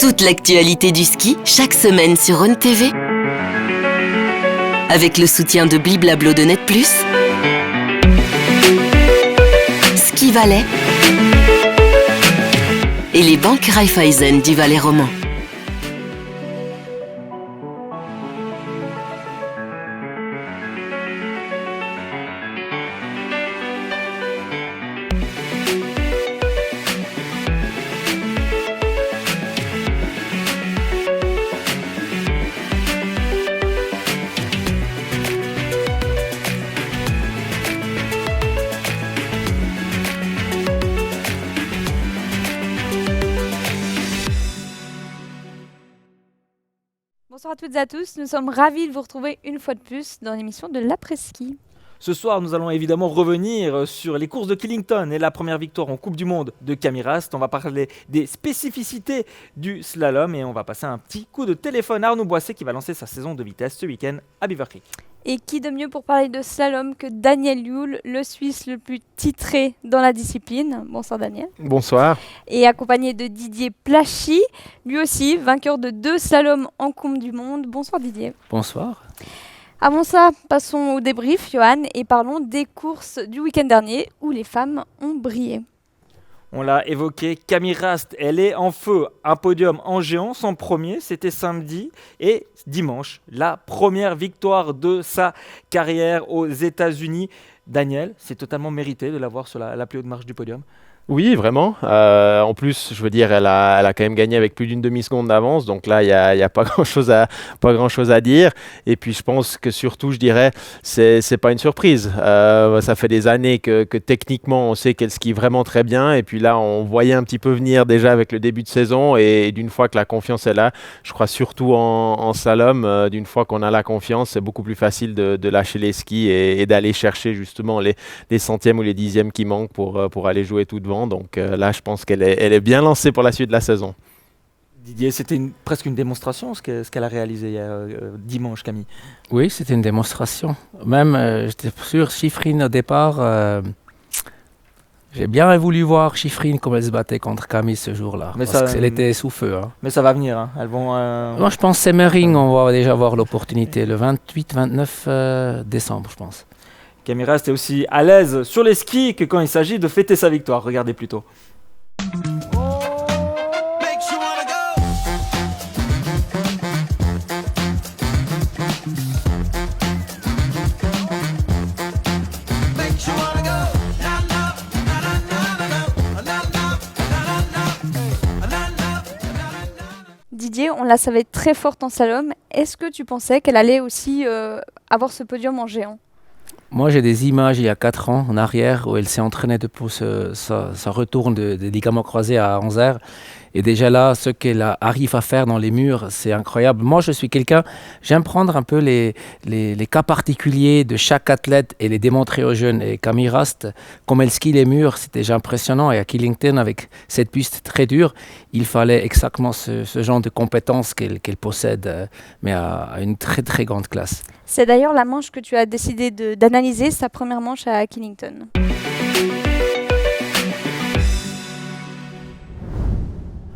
Toute l'actualité du ski, chaque semaine sur Rhône TV. Avec le soutien de Bliblablo de Net+, Ski Valais et les banques Raiffeisen du Valais roman. Bonsoir à toutes et à tous, nous sommes ravis de vous retrouver une fois de plus dans l'émission de l'après-ski. Ce soir, nous allons évidemment revenir sur les courses de Killington et la première victoire en Coupe du Monde de Camille Rast. On va parler des spécificités du slalom et on va passer un petit coup de téléphone à Arnaud Boisset qui va lancer sa saison de vitesse ce week-end à Beaver Creek. Et qui de mieux pour parler de slalom que Daniel Yule, le Suisse le plus titré dans la discipline. Bonsoir Daniel. Bonsoir. Et accompagné de Didier Plachy, lui aussi vainqueur de 2 slaloms en Coupe du Monde. Bonsoir Didier. Bonsoir. Avant ça, passons au débrief, Johan, et parlons des courses du week-end dernier où les femmes ont brillé. On l'a évoqué, Camille Rast, elle est en feu. Un podium en géant, son premier, c'était samedi. Et dimanche, la première victoire de sa carrière aux États-Unis. Daniel, c'est totalement mérité de l'avoir sur la plus haute marche du podium. Oui, vraiment. En plus, je veux dire, elle a quand même gagné avec plus d'une demi-seconde d'avance. Donc là, il y a pas grand-chose à dire. Et puis, je pense que surtout, je dirais, c'est pas une surprise. Ça fait des années que techniquement, on sait qu'elle skie vraiment très bien. Et puis là, on voyait un petit peu venir déjà avec le début de saison. Et d'une fois que la confiance est là, je crois surtout en slalom, d'une fois qu'on a la confiance, c'est beaucoup plus facile de lâcher les skis et d'aller chercher justement les centièmes ou les dixièmes qui manquent pour aller jouer tout devant. Donc là, je pense qu'elle est bien lancée pour la suite de la saison. Didier, c'était presque une démonstration ce qu'elle a réalisé dimanche, Camille. Oui, c'était une démonstration. Même, j'étais sûr, Shiffrin au départ, j'ai bien voulu voir Shiffrin comme elle se battait contre Camille ce jour-là. Mais parce qu'elle était sous feu. Hein. Mais ça va venir. Hein. Elles vont, Moi, je pense que Semmering, on va déjà avoir l'opportunité le 28-29 décembre, je pense. Camille Rast est aussi à l'aise sur les skis que quand il s'agit de fêter sa victoire. Regardez plutôt. Didier, on la savait très forte en slalom. Est-ce que tu pensais qu'elle allait aussi avoir ce podium en géant ? Moi, j'ai des images il y a 4 ans en arrière où elle s'est entraînée depuis sa retour des ligaments croisés à Anzère. Et déjà là, ce qu'elle arrive à faire dans les murs, c'est incroyable. Moi, je suis quelqu'un, j'aime prendre un peu les cas particuliers de chaque athlète et les démontrer aux jeunes. Et Camille Rast, comme elle skie les murs, c'est déjà impressionnant. Et à Killington, avec cette piste très dure, il fallait exactement ce genre de compétences qu'elle possède, mais à une très très grande classe. C'est d'ailleurs la manche que tu as décidé d'analyser, sa première manche à Killington.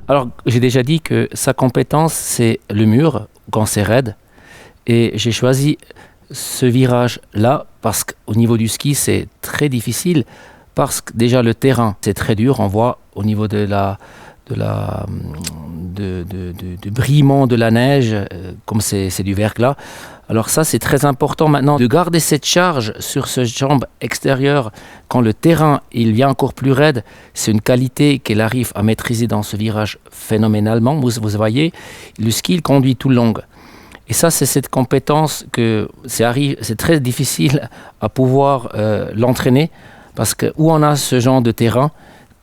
Alors, j'ai déjà dit que sa compétence, c'est le mur, quand c'est raide. Et j'ai choisi ce virage-là parce qu'au niveau du ski, c'est très difficile. Parce que déjà, le terrain, c'est très dur. On voit au niveau du brillement de la neige, comme c'est du verglas. Alors ça, c'est très important maintenant de garder cette charge sur ce jambe extérieure quand le terrain il vient encore plus raide. C'est une qualité qu'elle arrive à maîtriser dans ce virage phénoménalement. Vous voyez, le ski il conduit tout le long. Et ça, c'est cette compétence que c'est très difficile à pouvoir l'entraîner parce que où on a ce genre de terrain,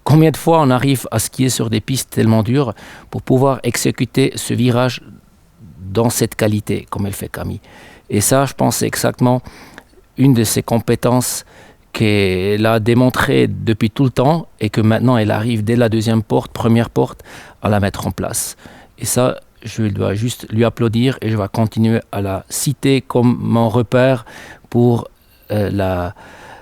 combien de fois on arrive à skier sur des pistes tellement dures pour pouvoir exécuter ce virage dans cette qualité, comme elle fait Camille. Et ça, je pense, c'est exactement une de ses compétences qu'elle a démontré depuis tout le temps et que maintenant, elle arrive dès la première porte, à la mettre en place. Et ça, je dois juste lui applaudir et je vais continuer à la citer comme mon repère pour le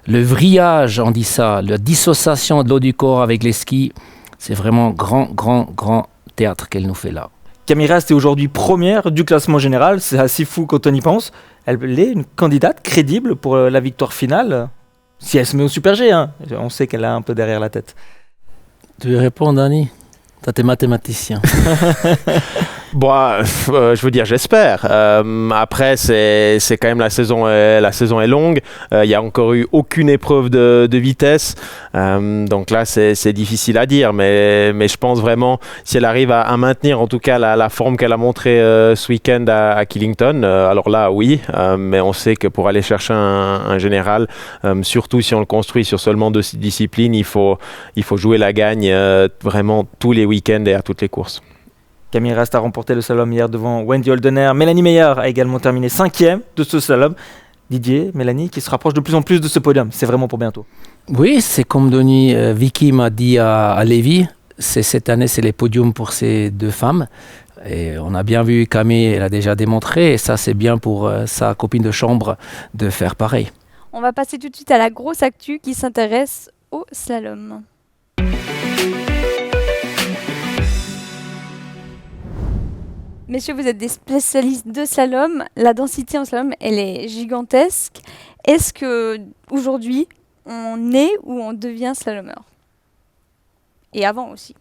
vrillage, on dit ça, la dissociation de l'eau du corps avec les skis. C'est vraiment grand théâtre qu'elle nous fait là. Camille Rast est aujourd'hui première du classement général, c'est assez fou quand on y pense. Elle est une candidate crédible pour la victoire finale, si elle se met au Super G. Hein. On sait qu'elle a un peu derrière la tête. Tu veux répondre, Dani? Toi, t'es mathématicien. Bon, je veux dire, j'espère. Après, c'est quand même la saison est longue. Il n'y a encore eu aucune épreuve de vitesse. Donc là, c'est difficile à dire. Mais je pense vraiment, si elle arrive à maintenir en tout cas la forme qu'elle a montrée ce week-end à Killington, alors là, oui. Mais on sait que pour aller chercher un général, surtout si on le construit sur seulement 2 disciplines, il faut jouer la gagne vraiment tous les week-ends et à toutes les courses. Camille Rast a remporté le slalom hier devant Wendy Holdener. Mélanie Meyer a également terminé 5e de ce slalom. Didier, Mélanie, qui se rapproche de plus en plus de ce podium. C'est vraiment pour bientôt. Oui, c'est comme Vicky m'a dit à Lévis. Cette année, c'est les podiums pour ces 2 femmes. Et on a bien vu Camille, elle a déjà démontré. Et ça, c'est bien pour sa copine de chambre de faire pareil. On va passer tout de suite à la grosse actu qui s'intéresse au slalom. Messieurs, vous êtes des spécialistes de slalom. La densité en slalom, elle est gigantesque. Est-ce que aujourd'hui, on est ou on devient slalomeur? Et avant aussi.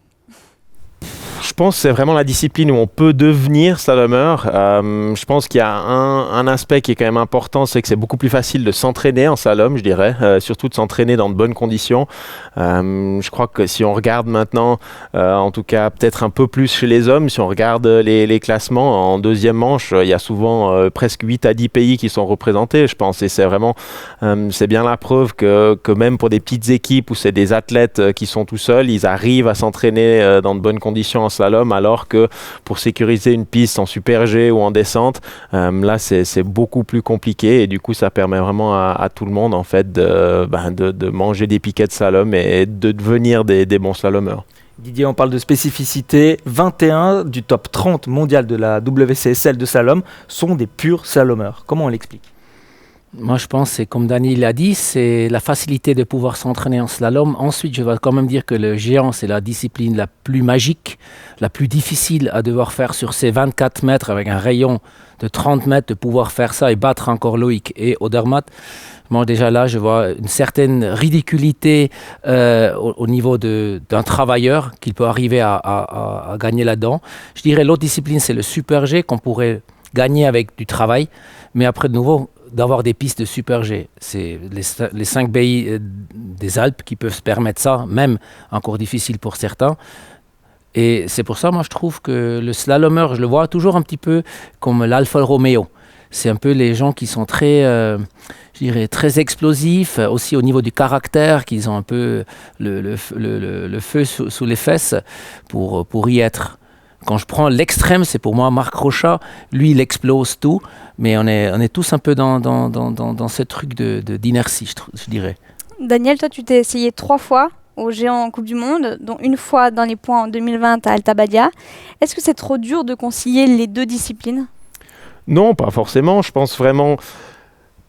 Je pense que c'est vraiment la discipline où on peut devenir slalomeur. Je pense qu'il y a un aspect qui est quand même important, c'est que c'est beaucoup plus facile de s'entraîner en slalom, je dirais, surtout de s'entraîner dans de bonnes conditions. Je crois que si on regarde maintenant, en tout cas peut-être un peu plus chez les hommes, si on regarde les classements, en deuxième manche, il y a souvent presque 8 à 10 pays qui sont représentés, je pense. Et c'est vraiment, c'est bien la preuve que même pour des petites équipes où c'est des athlètes qui sont tout seuls, ils arrivent à s'entraîner dans de bonnes conditions en slalom, alors que pour sécuriser une piste en Super G ou en descente, là c'est beaucoup plus compliqué et du coup ça permet vraiment à tout le monde en fait de manger des piquets de slalom et de devenir des bons slalomeurs. Didier, on parle de spécificité. 21 du top 30 mondial de la WCSL de slalom sont des purs slalomeurs. Comment on l'explique ? Moi, je pense, c'est comme Dani l'a dit, c'est la facilité de pouvoir s'entraîner en slalom. Ensuite, je vais quand même dire que le géant, c'est la discipline la plus magique, la plus difficile à devoir faire sur ces 24 mètres avec un rayon de 30 mètres, de pouvoir faire ça et battre encore Loïc et Odermatt. Moi, déjà là, je vois une certaine ridiculité au niveau d'un travailleur qu'il peut arriver à gagner là-dedans. Je dirais l'autre discipline, c'est le Super G qu'on pourrait gagner avec du travail, mais après de nouveau, d'avoir des pistes de Super G. C'est les 5 pays des Alpes qui peuvent se permettre ça, même encore difficile pour certains. Et c'est pour ça, moi, je trouve que le slalomeur, je le vois toujours un petit peu comme l'Alfa Romeo. C'est un peu les gens qui sont très, je dirais, très explosifs, aussi au niveau du caractère, qu'ils ont un peu le feu sous les fesses pour y être. Quand je prends l'extrême, c'est pour moi Marc Rochat. Lui, il explose tout, mais on est tous un peu dans ce truc d'inertie, je dirais. Daniel, toi, tu t'es essayé 3 fois au géant en Coupe du Monde, dont une fois dans les points en 2020 à Alta Badia. Est-ce que c'est trop dur de concilier les 2 disciplines ? Non, pas forcément. Je pense vraiment...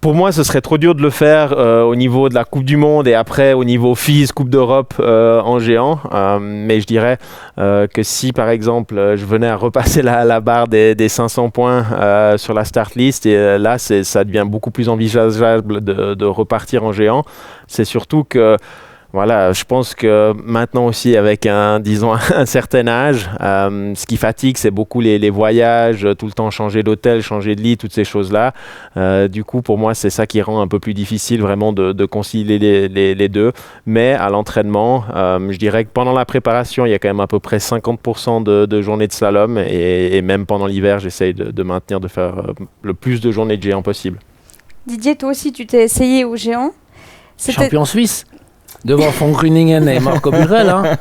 Pour moi, ce serait trop dur de le faire au niveau de la Coupe du Monde et après au niveau FIS, Coupe d'Europe en géant. Mais je dirais que si, par exemple, je venais à repasser la barre des 500 points sur la start list, et là, ça devient beaucoup plus envisageable de repartir en géant. C'est surtout que... Voilà, je pense que maintenant aussi avec un certain âge, ce qui fatigue, c'est beaucoup les voyages, tout le temps changer d'hôtel, changer de lit, toutes ces choses-là. Du coup, pour moi, c'est ça qui rend un peu plus difficile vraiment de concilier les 2. Mais à l'entraînement, je dirais que pendant la préparation, il y a quand même à peu près 50% de journées de slalom et même pendant l'hiver, j'essaye de maintenir, de faire le plus de journées de géant possible. Didier, toi aussi, tu t'es essayé au géant. Champion suisse devant von Gruningen et Marco Burel. Hein.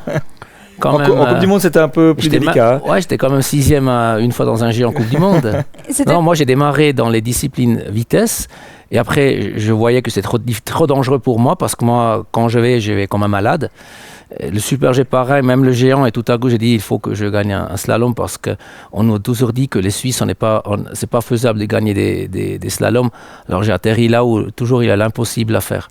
En Coupe du Monde, c'était un peu plus délicat. Ouais, j'étais quand même 6e une fois dans un géant en Coupe du Monde. Non, moi, j'ai démarré dans les disciplines vitesse. Et après, je voyais que c'était trop dangereux pour moi parce que moi, quand je vais comme un malade. Le Super G, pareil, même le géant. Et tout à coup, j'ai dit il faut que je gagne un slalom parce qu'on nous a toujours dit que les Suisses, c'est pas faisable de gagner des slaloms. Alors, j'ai atterri là où toujours il y a l'impossible à faire.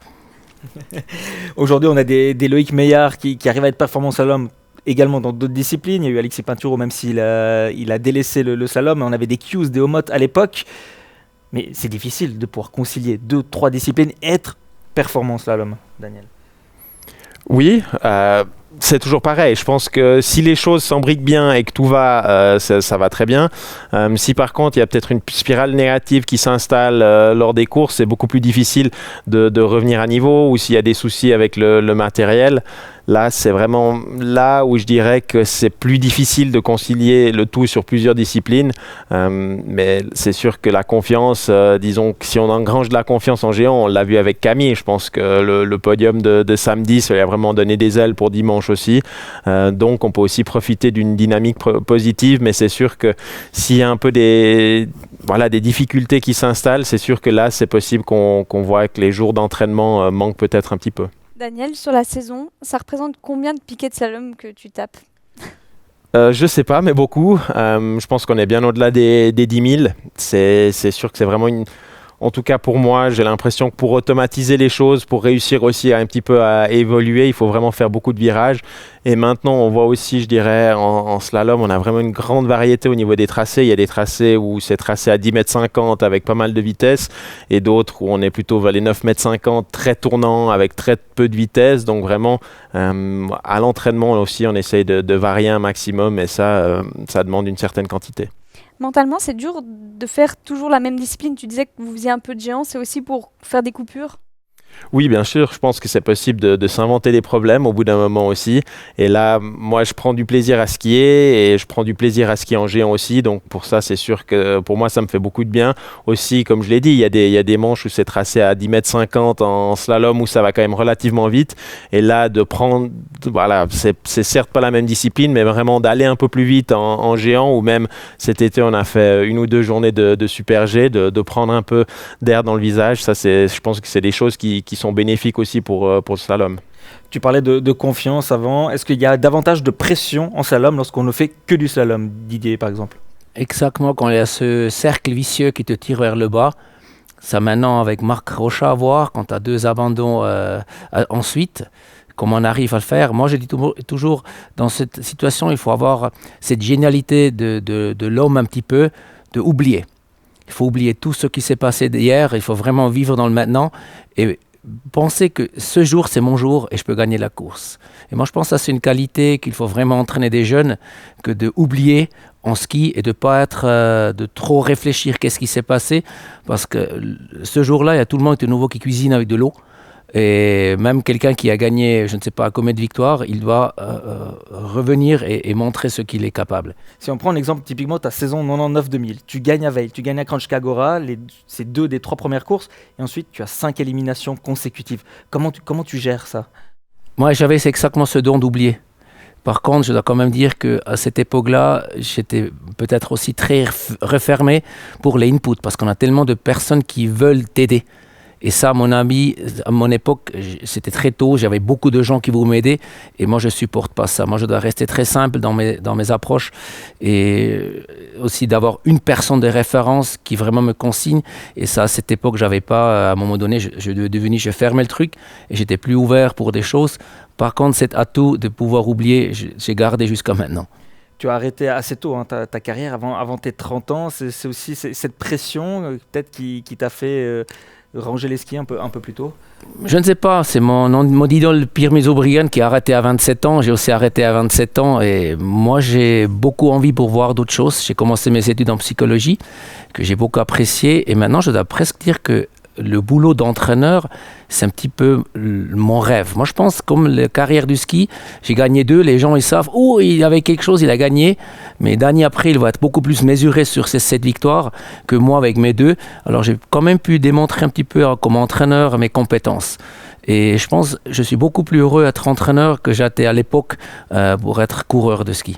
Aujourd'hui, on a des Loïc Meillard qui arrivent à être performants en slalom également dans d'autres disciplines. Il y a eu Alexis Pinturo, même s'il il a délaissé le slalom. On avait des Hughes, des Omot à l'époque. Mais c'est difficile de pouvoir concilier 2-3 disciplines et être performant en slalom, Daniel. Oui, c'est toujours pareil. Je pense que si les choses s'embriquent bien et que tout va, ça va très bien. Si par contre il y a peut-être une spirale négative qui s'installe lors des courses, c'est beaucoup plus difficile de revenir à niveau, ou s'il y a des soucis avec le matériel. Là, c'est vraiment là où je dirais que c'est plus difficile de concilier le tout sur plusieurs disciplines. Mais c'est sûr que la confiance, disons que si on engrange de la confiance en géant, on l'a vu avec Camille. Je pense que le podium de samedi, ça lui a vraiment donné des ailes pour dimanche aussi. Donc, on peut aussi profiter d'une dynamique positive. Mais c'est sûr que s'il y a un peu des difficultés qui s'installent, c'est sûr que là, c'est possible qu'on voit que les jours d'entraînement manquent peut-être un petit peu. Daniel, sur la saison, ça représente combien de piquets de slalom que tu tapes? Je sais pas, mais beaucoup. Je pense qu'on est bien au-delà des 10 000. C'est sûr que c'est vraiment en tout cas pour moi, j'ai l'impression que pour automatiser les choses, pour réussir aussi un petit peu à évoluer, il faut vraiment faire beaucoup de virages. Et maintenant, on voit aussi, je dirais, en slalom, on a vraiment une grande variété au niveau des tracés. Il y a des tracés où c'est tracé à 10,50 m avec pas mal de vitesse, et d'autres où on est plutôt vers les 9,50 m, très tournant, avec très peu de vitesse. Donc vraiment, à l'entraînement aussi, on essaye de varier un maximum, et ça demande une certaine quantité. Mentalement, c'est dur de faire toujours la même discipline. Tu disais que vous faisiez un peu de géant, c'est aussi pour faire des coupures? Oui, bien sûr, je pense que c'est possible de s'inventer des problèmes au bout d'un moment aussi. Et là, moi, je prends du plaisir à skier, et je prends du plaisir à skier en géant aussi. Donc pour ça, c'est sûr que pour moi, ça me fait beaucoup de bien. Aussi, comme je l'ai dit, il y a des manches où c'est tracé à 10,50 m en slalom, où ça va quand même relativement vite. Et là, de prendre, voilà, c'est certes pas la même discipline, mais vraiment d'aller un peu plus vite en géant, ou même cet été, on a fait 1 ou 2 journées de super G, de prendre un peu d'air dans le visage. Ça, je pense que c'est des choses qui sont bénéfiques aussi pour le slalom. Tu parlais de confiance avant. Est-ce qu'il y a davantage de pression en slalom lorsqu'on ne fait que du slalom, Didier, par exemple? Exactement, quand il y a ce cercle vicieux qui te tire vers le bas. Ça maintenant avec Marc Rochat à voir, quand tu as 2 abandons ensuite, comment on arrive à le faire. Moi, je dis toujours, dans cette situation, il faut avoir cette génialité de l'homme un petit peu, de oublier. Il faut oublier tout ce qui s'est passé d'hier, il faut vraiment vivre dans le maintenant et penser que ce jour, c'est mon jour et je peux gagner la course. Et moi, je pense que ça, c'est une qualité qu'il faut vraiment entraîner des jeunes, que de oublier en ski et de pas être, de trop réfléchir qu'est-ce qui s'est passé, parce que ce jour-là, il y a tout le monde de nouveau qui cuisine avec de l'eau. Et même quelqu'un qui a gagné, je ne sais pas combien de victoires, il doit revenir et montrer ce qu'il est capable. Si on prend l'exemple typiquement ta saison 99-2000, tu gagnes à Veil, tu gagnes à Kranjska Gora, c'est 2 des 3 premières courses, et ensuite tu as 5 éliminations consécutives. Comment tu gères ça? Moi, j'avais exactement ce don d'oublier. Par contre, je dois quand même dire qu'à cette époque-là, j'étais peut-être aussi très refermé pour les inputs, parce qu'on a tellement de personnes qui veulent t'aider. Et ça, mon ami, à mon époque, c'était très tôt, j'avais beaucoup de gens qui voulaient m'aider, et moi, je ne supporte pas ça. Moi, je dois rester très simple dans mes approches, et aussi d'avoir une personne de référence qui vraiment me consigne. Et ça, à cette époque, je n'avais pas, à un moment donné, je fermais le truc, et j'étais plus ouvert pour des choses. Par contre, cet atout de pouvoir oublier, j'ai gardé jusqu'à maintenant. Tu as arrêté assez tôt ta carrière, avant tes 30 ans. C'est aussi cette pression peut-être qui t'a fait ranger les skis un peu plus tôt? Je ne sais pas, c'est mon idole Pierre Mézobrian qui a arrêté à 27 ans, j'ai aussi arrêté à 27 ans et moi j'ai beaucoup envie pour voir d'autres choses. J'ai commencé mes études en psychologie que j'ai beaucoup apprécié et maintenant je dois presque dire que le boulot d'entraîneur, c'est un petit peu mon rêve. Moi, je pense, comme la carrière du ski, j'ai gagné 2, les gens, ils savent, oh, il avait quelque chose, il a gagné. Mais d'année après, il va être beaucoup plus mesuré sur ces 7 victoires que moi avec mes 2. Alors, j'ai quand même pu démontrer un petit peu comme entraîneur mes compétences. Et je pense, je suis beaucoup plus heureux d'être entraîneur que j'étais à l'époque pour être coureur de ski.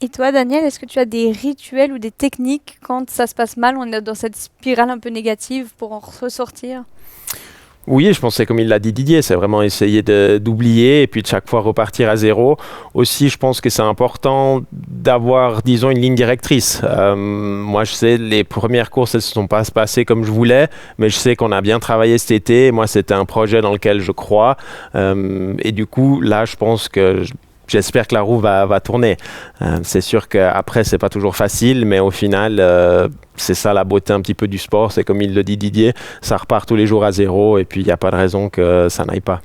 Et toi, Daniel, est-ce que tu as des rituels ou des techniques quand ça se passe mal, on est dans cette spirale un peu négative pour en ressortir? Oui, je pense que c'est comme il l'a dit Didier, c'est vraiment essayer d'oublier et puis de chaque fois repartir à zéro. Aussi, je pense que c'est important d'avoir, disons, une ligne directrice. Moi, je sais, les premières courses, elles ne se sont pas passées comme je voulais, mais je sais qu'on a bien travaillé cet été. Moi, c'était un projet dans lequel je crois. Et du coup, là, je pense que j'espère que la roue va tourner. C'est sûr qu'après, c'est pas toujours facile, mais au final, c'est ça la beauté un petit peu du sport. C'est comme il le dit Didier, ça repart tous les jours à zéro et puis il n'y a pas de raison que ça n'aille pas.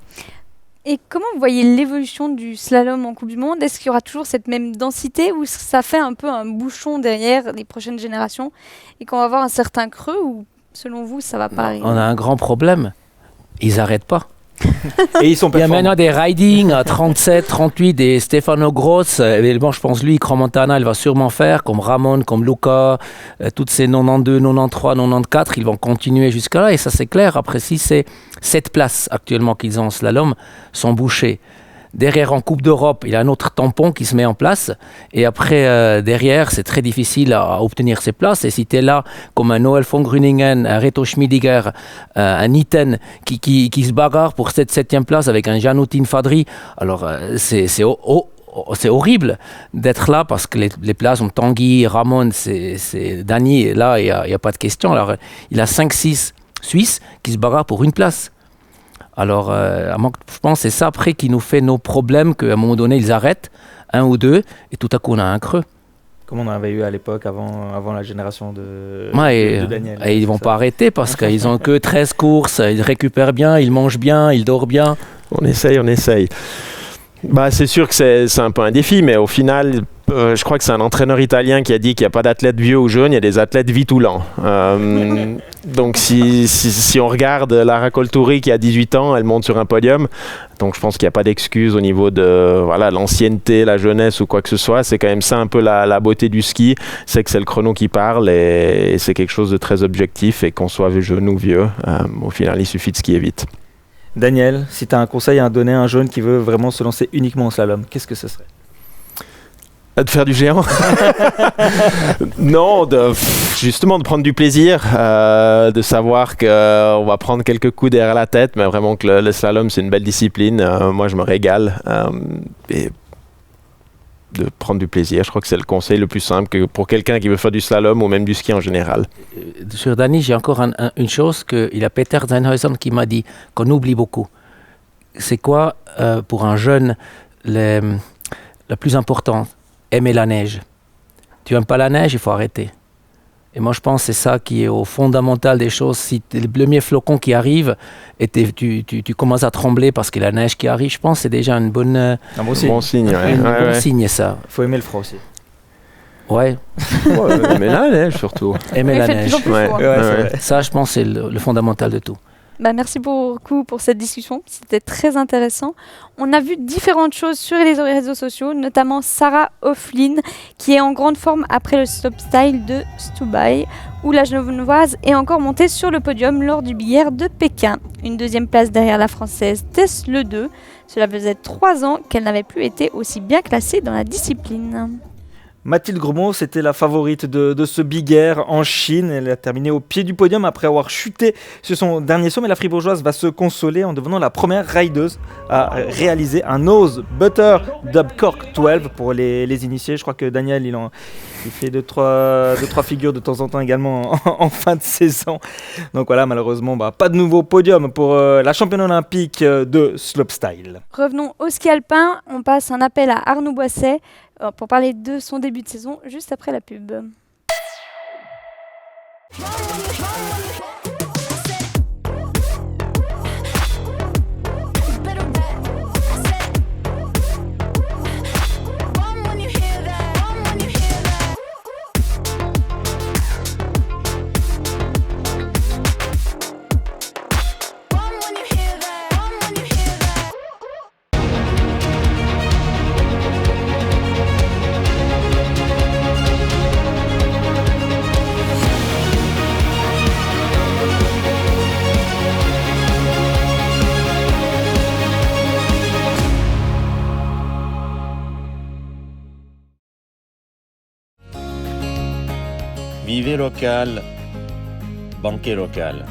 Et comment vous voyez l'évolution du slalom en Coupe du Monde? Est-ce qu'il y aura toujours cette même densité ou ça fait un peu un bouchon derrière les prochaines générations et qu'on va avoir un certain creux ou selon vous ça va pas arriver? On a un grand problème. Ils n'arrêtent pas. Et ils sont Il y a performants. maintenant des riding à 37, 38, des Stefano Gross. Bon, je pense lui, Cromontana, il va sûrement faire, comme Ramon, comme Luca, toutes ces 92, 93, 94, ils vont continuer jusqu'à là. Et ça, c'est clair. Après, si c'est 7 places actuellement qu'ils ont en slalom, sont bouchées. Derrière, en Coupe d'Europe, il y a un autre tampon qui se met en place. Et après, derrière, c'est très difficile à obtenir ces places. Et si tu es là, comme un Noël von Gruningen, un Reto Schmidiger, un Itten, qui se bagarre pour cette 7e place avec un Janoutin Fadri, alors c'est horrible d'être là parce que les places ont Tanguy, Ramon, c'est Dani. Et là, il n'y a pas de question. Alors, il a 5-6 Suisses qui se bagarrent pour une place. Alors, je pense que c'est ça après qui nous fait nos problèmes, qu'à un moment donné, ils arrêtent, 1 ou 2, et tout à coup, on a un creux. Comme on avait eu à l'époque avant la génération de Daniel. Et ils ne vont pas arrêter parce qu'ils n'ont que 13 courses, ils récupèrent bien, ils mangent bien, ils dorment bien. On essaye. Bah, c'est sûr que c'est un peu un défi, mais au final, je crois que c'est un entraîneur italien qui a dit qu'il n'y a pas d'athlètes vieux ou jeunes, il y a des athlètes vitulants. Donc si on regarde Lara Colturi qui a 18 ans, elle monte sur un podium. Donc je pense qu'il n'y a pas d'excuse au niveau de l'ancienneté, la jeunesse ou quoi que ce soit. C'est quand même ça un peu la beauté du ski, c'est que c'est le chrono qui parle et c'est quelque chose de très objectif et qu'on soit jeune ou vieux, au final il suffit de skier vite. Daniel, si tu as un conseil à donner à un jeune qui veut vraiment se lancer uniquement en slalom, qu'est-ce que ce serait? De faire du géant. Non, justement de prendre du plaisir, de savoir qu'on va prendre quelques coups derrière la tête, mais vraiment que le slalom c'est une belle discipline. Moi je me régale et de prendre du plaisir. Je crois que c'est le conseil le plus simple que pour quelqu'un qui veut faire du slalom ou même du ski en général. Sur Dani, j'ai encore une chose qu'il y a Peter Zeinhausen qui m'a dit qu'on oublie beaucoup. C'est quoi pour un jeune la plus importante? Aimer la neige. Tu n'aimes pas la neige, il faut arrêter. Et moi, je pense que c'est ça qui est au fondamental des choses. Si le premier flocon qui arrive et tu commences à trembler parce que la neige qui arrive, je pense que c'est déjà une bonne, Un bon signe. bon signe, ça. Il faut aimer le froid aussi. Ouais. Mais la neige surtout. Aimer Il la fait de neige. plus en plus chaud, hein. c'est vrai. Ça, je pense, c'est le fondamental de tout. Merci beaucoup pour cette discussion, c'était très intéressant. On a vu différentes choses sur les réseaux sociaux, notamment Sarah Hofflin qui est en grande forme après le slopestyle de Stubai, où la Genevoise est encore montée sur le podium lors du billard de Pékin. Une 2e place derrière la Française Tess Le 2. Cela faisait 3 ans qu'elle n'avait plus été aussi bien classée dans la discipline. Mathilde Gremaud, c'était la favorite de ce Big Air en Chine. Elle a terminé au pied du podium après avoir chuté sur son dernier saut. Mais la Fribourgeoise va se consoler en devenant la première rideuse à réaliser un nose butter dub cork 12 pour les initiés. Je crois que Daniel, il fait 2-3 figures de temps en temps également en fin de saison. Donc voilà, malheureusement, pas de nouveau podium pour la championne olympique de slopestyle. Revenons au ski alpin, on passe un appel à Arnaud Boisset pour parler de son début de saison juste après la pub. Vivez local, banquet local.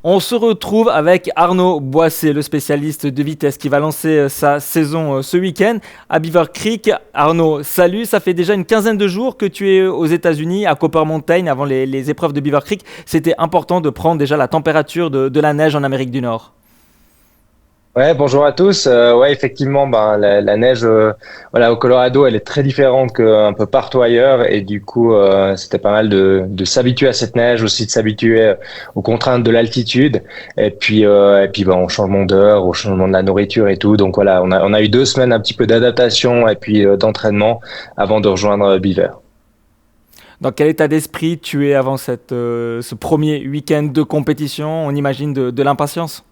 On se retrouve avec Arnaud Boissé, le spécialiste de vitesse qui va lancer sa saison ce week-end à Beaver Creek. Arnaud, salut, ça fait déjà une quinzaine de jours que tu es aux États-Unis à Copper Mountain avant les épreuves de Beaver Creek. C'était important de prendre déjà la température de la neige en Amérique du Nord. Ouais, bonjour à tous. Ouais, effectivement, la neige, voilà, au Colorado, elle est très différente qu'un peu partout ailleurs, et du coup, c'était pas mal de s'habituer à cette neige, aussi de s'habituer aux contraintes de l'altitude, et puis, au changement d'heure, au changement de la nourriture et tout. Donc voilà, on a eu 2 semaines un petit peu d'adaptation et puis d'entraînement avant de rejoindre Beaver. Dans quel état d'esprit tu es avant ce premier week-end de compétition? On imagine de l'impatience.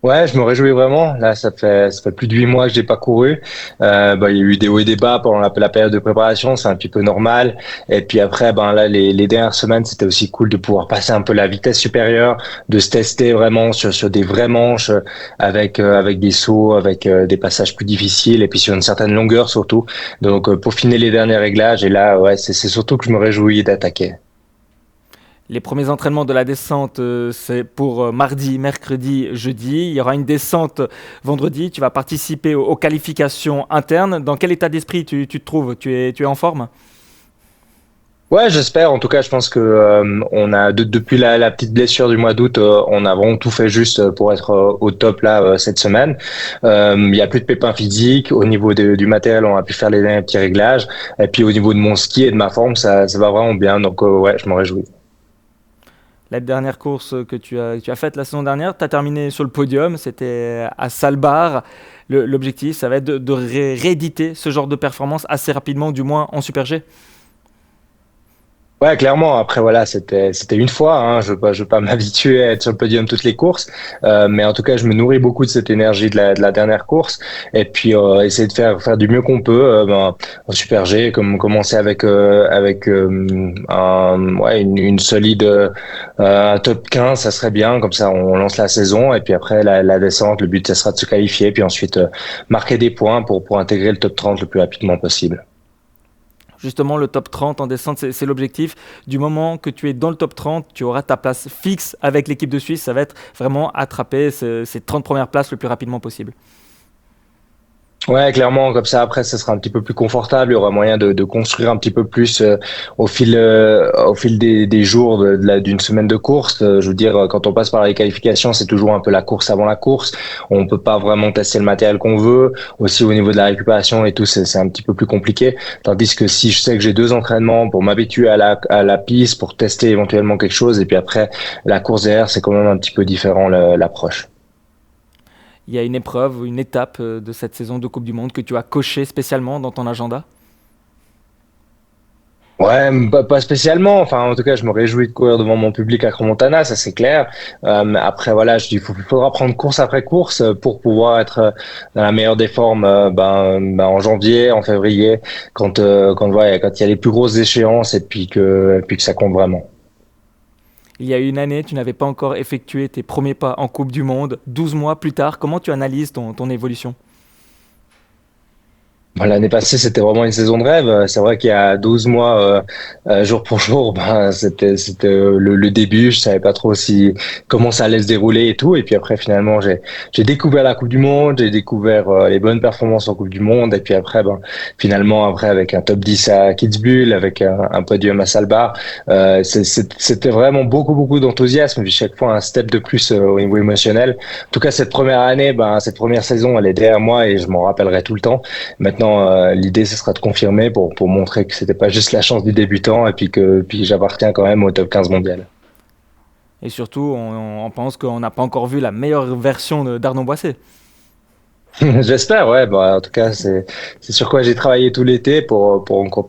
Ouais, je me réjouis vraiment. Là, ça fait plus de 8 mois que j'ai pas couru. Il y a eu des hauts et des bas pendant la période de préparation, c'est un petit peu normal. Et puis après, là, les dernières semaines, c'était aussi cool de pouvoir passer un peu la vitesse supérieure, de se tester vraiment sur des vraies manches, avec des sauts, avec des passages plus difficiles, et puis sur une certaine longueur surtout. Donc, peaufiner les derniers réglages. Et là, ouais, c'est surtout que je me réjouis d'attaquer. Les premiers entraînements de la descente, c'est pour mardi, mercredi, jeudi. Il y aura une descente vendredi. Tu vas participer aux qualifications internes. Dans quel état d'esprit tu te trouves? Tu es en forme? Ouais, j'espère. En tout cas, je pense que on a depuis la petite blessure du mois d'août, on a vraiment tout fait juste pour être au top là cette semaine. Il y a plus de pépins physiques. Au niveau du matériel, on a pu faire les derniers petits réglages. Et puis au niveau de mon ski et de ma forme, ça va vraiment bien. Donc ouais, je m'en réjouis. La dernière course que tu as faite la saison dernière, tu as terminé sur le podium, c'était à Salbar. L'objectif, ça va être de rééditer ce genre de performance assez rapidement, du moins en Super G. Ouais, clairement. Après, voilà, c'était une fois. Hein. Je veux pas m'habituer à être sur le podium toutes les courses, mais en tout cas, je me nourris beaucoup de cette énergie de la dernière course, et puis essayer de faire du mieux qu'on peut en Super G, comme commencer avec une solide un top 15, ça serait bien. Comme ça, on lance la saison, et puis après la descente, le but, ça sera de se qualifier, puis ensuite marquer des points pour intégrer le top 30 le plus rapidement possible. Justement, le top 30 en descente, c'est l'objectif. Du moment que tu es dans le top 30, tu auras ta place fixe avec l'équipe de Suisse. Ça va être vraiment attraper ces 30 premières places le plus rapidement possible. Ouais, clairement, comme ça après, ça sera un petit peu plus confortable. Il y aura moyen de construire un petit peu plus au fil des jours d'une semaine de course. Je veux dire, quand on passe par les qualifications, c'est toujours un peu la course avant la course. On peut pas vraiment tester le matériel qu'on veut. Aussi au niveau de la récupération et tout, c'est un petit peu plus compliqué. Tandis que si je sais que j'ai 2 entraînements pour m'habituer à la piste, pour tester éventuellement quelque chose, et puis après la course derrière, c'est quand même un petit peu différent l'approche. Il y a une épreuve ou une étape de cette saison de Coupe du Monde que tu as coché spécialement dans ton agenda? Ouais, pas spécialement. Enfin, en tout cas, je me réjouis de courir devant mon public à Crans-Montana, ça c'est clair. Après, voilà, il faudra prendre course après course pour pouvoir être dans la meilleure des formes. En janvier, en février, quand il y a les plus grosses échéances, et puis que ça compte vraiment. Il y a une année, tu n'avais pas encore effectué tes premiers pas en Coupe du Monde. 12 mois plus tard, comment tu analyses ton évolution? L'année passée, c'était vraiment une saison de rêve. C'est vrai qu'il y a 12 mois, jour pour jour, c'était le début. Je savais pas trop comment ça allait se dérouler et tout. Et puis après, finalement, j'ai découvert la Coupe du Monde, j'ai découvert les bonnes performances en Coupe du Monde. Et puis après, finalement, avec un top 10 à Kitzbühel, avec un podium à Salbar, c'était vraiment beaucoup d'enthousiasme. Puis chaque fois, un step de plus au niveau émotionnel. En tout cas, cette première année, cette première saison, elle est derrière moi et je m'en rappellerai tout le temps. Maintenant, l'idée, ce sera de confirmer pour montrer que c'était pas juste la chance du débutant, et puis j'appartiens quand même au top 15 mondial. Et surtout, on pense qu'on n'a pas encore vu la meilleure version d'Arnaud Boissé. J'espère, ouais. En tout cas, c'est sur quoi j'ai travaillé tout l'été pour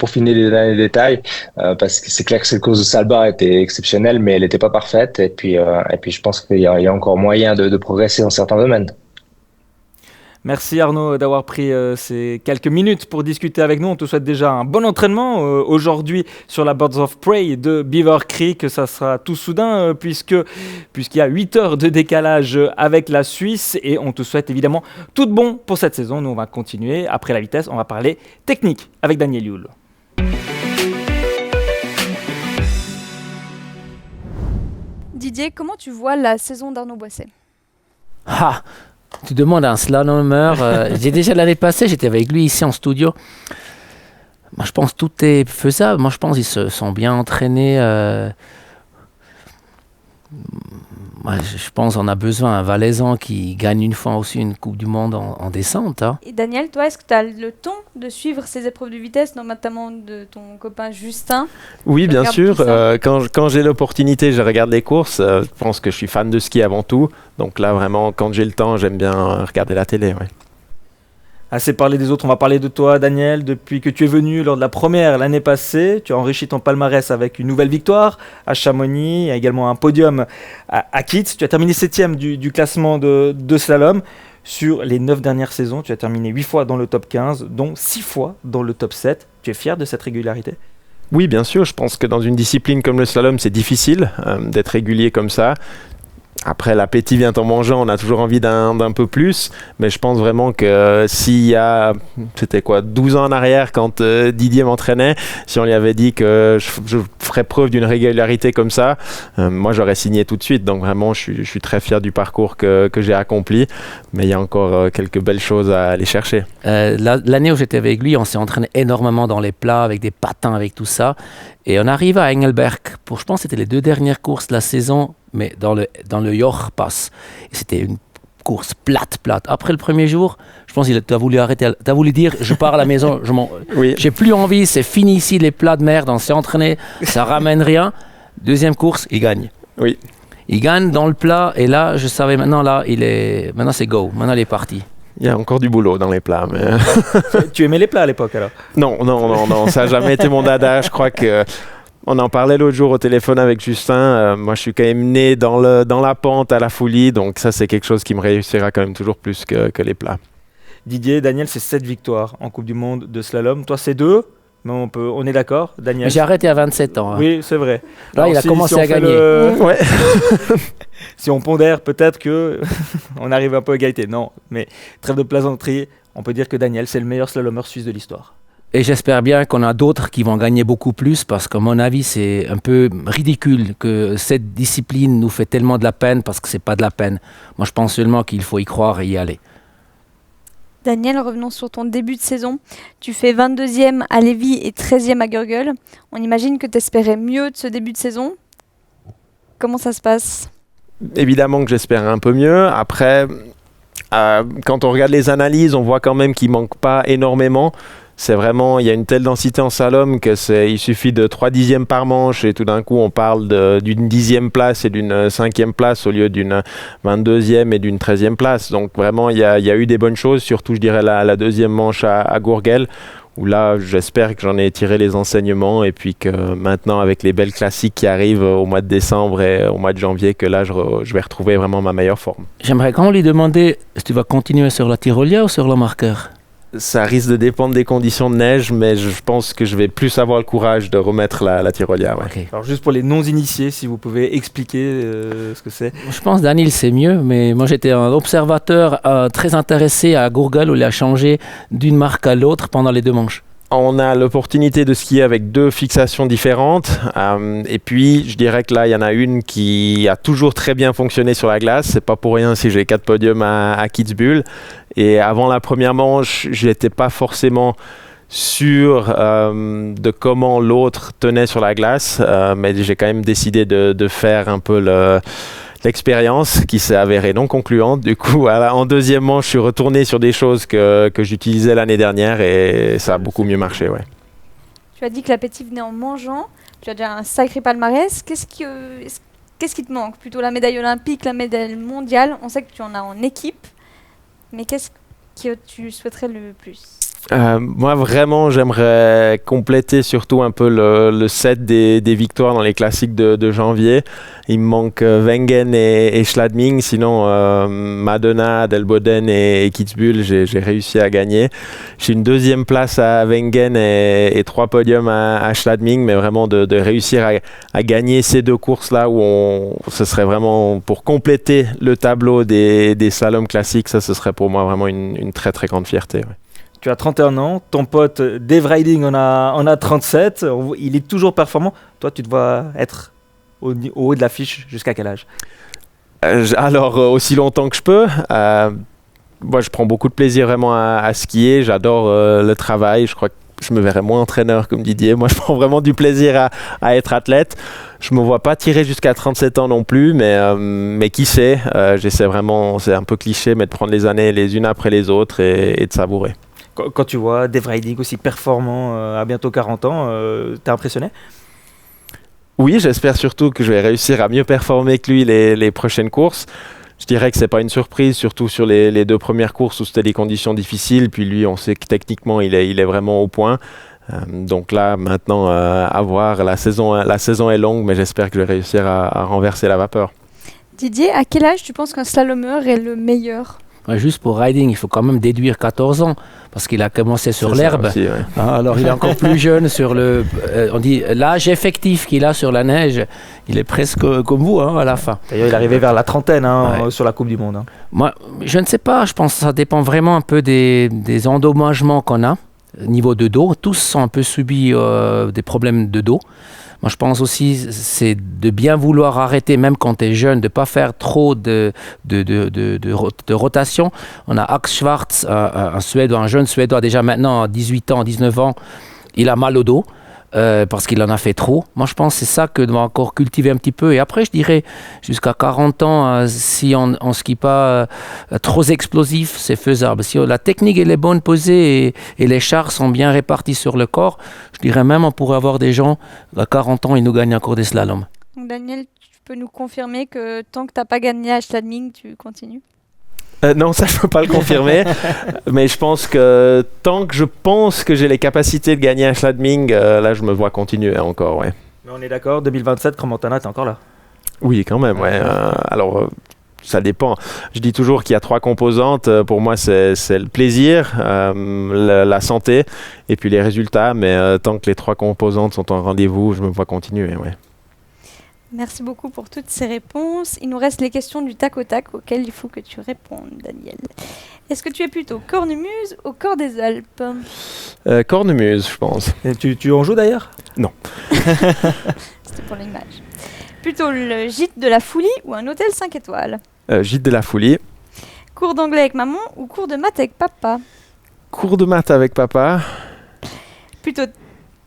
finir les derniers détails, parce que c'est clair que cette course de Salbar était exceptionnelle, mais elle n'était pas parfaite. Et puis je pense qu'il y a encore moyen de progresser dans certains domaines. Merci Arnaud d'avoir pris ces quelques minutes pour discuter avec nous. On te souhaite déjà un bon entraînement aujourd'hui sur la Birds of Prey de Beaver Creek. Ça sera tout soudain puisqu'il y a 8 heures de décalage avec la Suisse, et on te souhaite évidemment tout de bon pour cette saison. Nous, on va continuer. Après la vitesse, on va parler technique avec Daniel Yule. Didier, comment tu vois la saison d'Arnaud Boisset? Ah, tu demandes à un slalomeur. J'ai déjà l'année passée, j'étais avec lui ici en studio. Moi, je pense que tout est faisable. Moi, je pense qu'ils se sont bien entraînés. Moi, je pense qu'on a besoin d'un Valaisan qui gagne une fois aussi une Coupe du Monde en descente. Hein. Et Daniel, toi, est-ce que tu as le temps de suivre ces épreuves de vitesse, notamment de ton copain Justin? Oui, bien Regarde sûr. tout ça. Quand j'ai l'opportunité, je regarde les courses. Je pense que je suis fan de ski avant tout. Donc là, vraiment, quand j'ai le temps, j'aime bien regarder la télé. Ouais. Assez parlé des autres, on va parler de toi, Daniel. Depuis que tu es venu lors de la première l'année passée, tu as enrichi ton palmarès avec une nouvelle victoire à Chamonix, et également un podium à Kitz. Tu as terminé 7e du classement de slalom. Sur les 9 dernières saisons, tu as terminé 8 fois dans le top 15, dont 6 fois dans le top 7. Tu es fier de cette régularité? Oui, bien sûr. Je pense que dans une discipline comme le slalom, c'est difficile d'être régulier comme ça. Après, l'appétit vient en mangeant, on a toujours envie d'un peu plus, mais je pense vraiment que s'il y a, c'était quoi, 12 ans en arrière, quand Didier m'entraînait, si on lui avait dit que je ferais preuve d'une régularité comme ça, moi j'aurais signé tout de suite. Donc vraiment, je suis très fier du parcours que j'ai accompli, mais il y a encore quelques belles choses à aller chercher. L'année où j'étais avec lui, on s'est entraîné énormément dans les plats, avec des patins, avec tout ça. Et on arrive à Engelberg, je pense que c'était les 2 dernières courses de la saison, mais dans le Jochpass. C'était une course plate. Après le premier jour, je pense qu'il a voulu arrêter. Tu as voulu dire, je pars à la maison, Oui. j'ai plus envie, c'est fini ici, les plats de merde, on s'est entraîné, ça ramène rien. Deuxième course, il gagne. Oui. Il gagne dans le plat, et là, je savais maintenant, maintenant c'est go, maintenant il est parti. Il y a encore du boulot dans les plats. Mais... Tu aimais les plats à l'époque alors? Non, ça n'a jamais été mon dada. Je crois que on en parlait l'autre jour au téléphone avec Justin. Moi, je suis quand même né dans la pente à la folie, donc ça, c'est quelque chose qui me réussira quand même toujours plus que les plats. Didier, Daniel, c'est 7 victoires en Coupe du Monde de slalom. Toi, c'est 2, mais on est d'accord, Daniel? J'ai arrêté à 27 ans. Hein. Oui, c'est vrai. Là, Alors, il a commencé à gagner. Ouais. Si on pondère, peut-être que on arrive un peu à égalité. Non, mais trêve de plaisanterie, on peut dire que Daniel, c'est le meilleur slalomeur suisse de l'histoire. Et j'espère bien qu'on a d'autres qui vont gagner beaucoup plus, parce qu'à mon avis, c'est un peu ridicule que cette discipline nous fait tellement de la peine, parce que c'est pas de la peine. Moi, je pense seulement qu'il faut y croire et y aller. Daniel, revenons sur ton début de saison. Tu fais 22e à Lévis et 13e à Gurgel. On imagine que tu espérais mieux de ce début de saison. Comment ça se passe? Évidemment que j'espère un peu mieux. Après, quand on regarde les analyses, on voit quand même qu'il ne manque pas énormément. C'est vraiment, il y a une telle densité en slalom il suffit de 3 dixièmes par manche et tout d'un coup on parle d'une 10e place et d'une 5e place au lieu d'une 22e et d'une 13e place. Donc vraiment il y a eu des bonnes choses, surtout je dirais la deuxième manche à Gurgel, où là j'espère que j'en ai tiré les enseignements, et puis que maintenant avec les belles classiques qui arrivent au mois de décembre et au mois de janvier, que là je vais retrouver vraiment ma meilleure forme. J'aimerais quand même lui demander si tu vas continuer sur la Tyrolia ou sur le marqueur. Ça risque de dépendre des conditions de neige, mais je pense que je vais plus avoir le courage de remettre la Tyrolia. Ouais. Okay. Alors juste pour les non-initiés, si vous pouvez expliquer ce que c'est. Je pense que Daniel c'est mieux, mais moi j'étais un observateur très intéressé à Gurgel, où il a changé d'une marque à l'autre pendant les 2 manches. On a l'opportunité de skier avec 2 fixations différentes, et puis je dirais que là il y en a une qui a toujours très bien fonctionné sur la glace. C'est pas pour rien si j'ai 4 podiums à Kitzbühel, et avant la première manche j'étais pas forcément sûr de comment l'autre tenait sur la glace, mais j'ai quand même décidé de faire un peu l'expérience, qui s'est avérée non concluante. Du coup, en deuxième manche, je suis retourné sur des choses que j'utilisais l'année dernière, et ça a beaucoup mieux marché. Ouais. Tu as dit que l'appétit venait en mangeant. Tu as déjà un sacré palmarès. Qu'est-ce qui te manque? Plutôt la médaille olympique, la médaille mondiale? On sait que tu en as en équipe, mais qu'est-ce que tu souhaiterais le plus? Moi, vraiment, j'aimerais compléter surtout un peu le set des victoires dans les classiques de janvier. Il me manque Wengen et Schladming. Sinon, Madonna, Delboden et Kitzbühel, j'ai réussi à gagner. J'ai une 2e place à Wengen et 3 podiums à Schladming, mais vraiment de réussir à gagner ces 2 courses-là, où ce serait vraiment pour compléter le tableau des slaloms classiques. Ça, ce serait pour moi vraiment une très, très grande fierté. Ouais. Tu as 31 ans, ton pote Dave Riding en a 37, il est toujours performant. Toi, tu dois être au haut de l'affiche jusqu'à quel âge? Alors, aussi longtemps que je peux. Moi, je prends beaucoup de plaisir vraiment à skier. J'adore le travail. Je crois que je me verrais moins entraîneur comme Didier. Moi, je prends vraiment du plaisir à être athlète. Je me vois pas tirer jusqu'à 37 ans non plus, mais qui sait. J'essaie vraiment, c'est un peu cliché, mais de prendre les années les unes après les autres et de savourer. Quand tu vois Dave Riding aussi performant à bientôt 40 ans, t'es impressionné? Oui, j'espère surtout que je vais réussir à mieux performer que lui les prochaines courses. Je dirais que c'est pas une surprise, surtout sur les 2 premières courses où c'était des conditions difficiles. Puis lui, on sait que techniquement, il est vraiment au point. Donc là, maintenant, à voir. La saison est longue, mais j'espère que je vais réussir à renverser la vapeur. Didier, à quel âge tu penses qu'un slalomeur est le meilleur? Juste pour Riding, il faut quand même déduire 14 ans, parce qu'il a commencé sur l'herbe. Aussi, ouais. Alors il est encore plus jeune sur on dit l'âge effectif qu'il a sur la neige, il est presque comme vous à la fin. D'ailleurs, il est arrivé vers la trentaine Ouais. sur la Coupe du Monde. Moi, je ne sais pas, je pense que ça dépend vraiment un peu des endommagements qu'on a au niveau de dos. Tous ont un peu subi des problèmes de dos. Moi, je pense aussi c'est de bien vouloir arrêter, même quand tu es jeune, de ne pas faire trop de rotation. On a Ax Schwartz, un Suédois, un jeune Suédois, déjà maintenant à 18 ans, 19 ans, il a mal au dos. Parce qu'il en a fait trop. Moi, je pense que c'est ça que doit encore cultiver un petit peu. Et après, je dirais, jusqu'à 40 ans, si on ne skie pas trop explosif, c'est faisable. Si la technique elle est bonne posée et les chars sont bien répartis sur le corps, je dirais même on pourrait avoir des gens, à 40 ans, ils nous gagnent encore des slaloms. Donc Daniel, tu peux nous confirmer que tant que tu n'as pas gagné à Schladming, tu continues? Non, ça, je ne peux pas le confirmer. Mais je pense que tant que je pense que j'ai les capacités de gagner un Schladming, là, je me vois continuer encore, ouais. Mais on est d'accord, 2027, Crans-Montana, t'es encore là. Oui, quand même, ouais. Alors, ça dépend. Je dis toujours qu'il y a 3 composantes. Pour moi, c'est le plaisir, la santé et puis les résultats. Mais tant que les 3 composantes sont en rendez-vous, je me vois continuer, ouais. Merci beaucoup pour toutes ces réponses. Il nous reste les questions du tac au tac auxquelles il faut que tu répondes, Daniel. Est-ce que tu es plutôt cornemuse ou corps des Alpes? Cornemuse, je pense. Et tu en joues d'ailleurs? Non. C'était pour l'image. Plutôt le gîte de la Foulie ou un hôtel 5 étoiles? Gîte de la Foulie. Cours d'anglais avec maman ou cours de maths avec papa? Cours de maths avec papa. Plutôt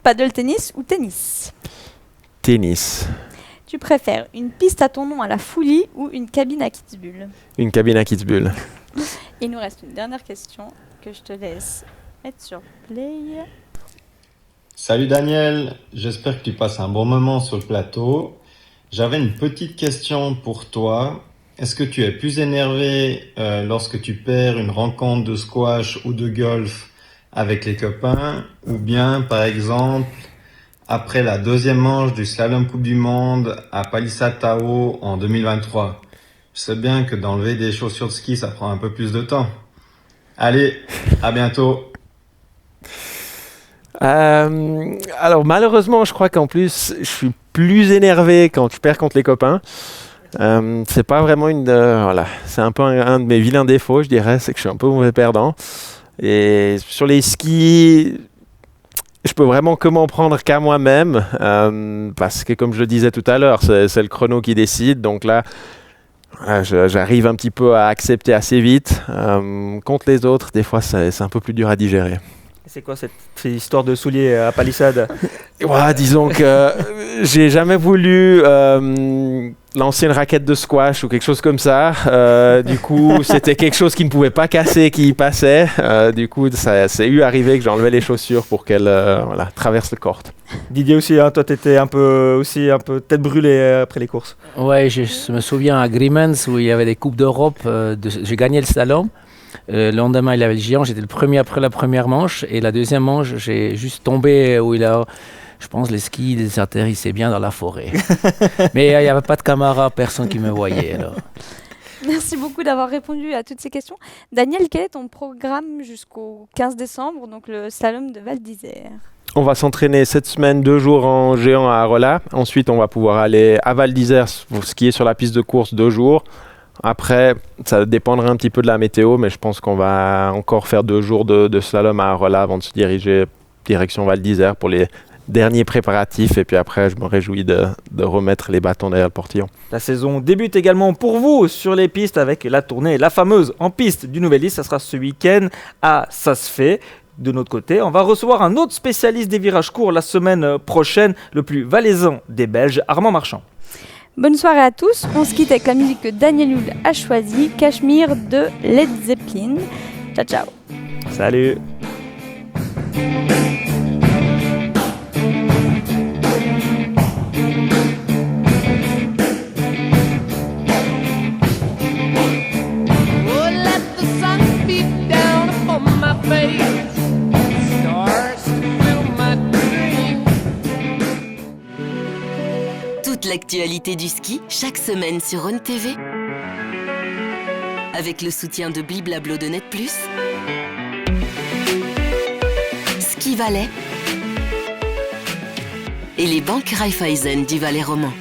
paddle tennis ou tennis? Tennis. Tu préfères une piste à ton nom à la Foulie ou une cabine à Kitzbühel? Une cabine à Kitzbühel. Il nous reste une dernière question que je te laisse mettre sur play. Salut Daniel, j'espère que tu passes un bon moment sur le plateau. J'avais une petite question pour toi. Est-ce que tu es plus énervé lorsque tu perds une rencontre de squash ou de golf avec les copains, ou bien par exemple après la 2e manche du Slalom Coupe du Monde à Palisade Tao en 2023? Je sais bien que d'enlever des chaussures de ski, ça prend un peu plus de temps. Allez, à bientôt. Alors malheureusement, je crois qu'en plus, je suis plus énervé quand je perds contre les copains. C'est pas vraiment voilà, c'est un peu un de mes vilains défauts, je dirais, c'est que je suis un peu mauvais perdant. Et sur les skis, je peux vraiment que m'en prendre qu'à moi-même, parce que comme je le disais tout à l'heure, c'est le chrono qui décide. Donc là, j'arrive un petit peu à accepter assez vite. Contre les autres, des fois, c'est un peu plus dur à digérer. C'est quoi cette histoire de souliers à palissade? Ouais, disons que j'ai jamais voulu lancer une raquette de squash ou quelque chose comme ça. Du coup, c'était quelque chose qui ne pouvait pas casser, qui y passait. Du coup, c'est arrivé que j'enlevais les chaussures pour qu'elles traversent le court. Didier aussi, hein, toi t'étais un peu tête brûlée après les courses. Ouais, je me souviens à Grimmens où il y avait des Coupes d'Europe. J'ai gagné le slalom. Le lendemain, il avait le géant. J'étais le premier après la première manche. Et la deuxième manche, j'ai juste tombé où je pense les skis, ils atterrissaient bien dans la forêt. Mais il n'y avait pas de caméra, personne qui me voyait. Alors. Merci beaucoup d'avoir répondu à toutes ces questions. Daniel, quel est ton programme jusqu'au 15 décembre, donc le slalom de Val d'Isère? On va s'entraîner cette semaine 2 jours en géant à Arolla. Ensuite, on va pouvoir aller à Val d'Isère pour skier sur la piste de course 2 jours. Après, ça dépendra un petit peu de la météo, mais je pense qu'on va encore faire 2 jours de slalom à Arolla avant de se diriger direction Val d'Isère pour les derniers préparatifs et puis après je me réjouis de remettre les bâtons derrière le portillon. La saison débute également pour vous sur les pistes avec la tournée La Fameuse en piste du Nouvelle-Lys. Ça sera ce week-end à Saas-Fee. De notre côté, on va recevoir un autre spécialiste des virages courts la semaine prochaine, le plus valaisan des Belges, Armand Marchand. Bonne soirée à tous. On se quitte avec la musique que Daniel Hood a choisie, Cashmere de Led Zeppelin. Ciao, ciao. Salut. Toute l'actualité du ski, chaque semaine sur Rhône TV. Avec le soutien de Bliblablo de Net+, Ski Valais et les banques Raiffeisen du Valais roman.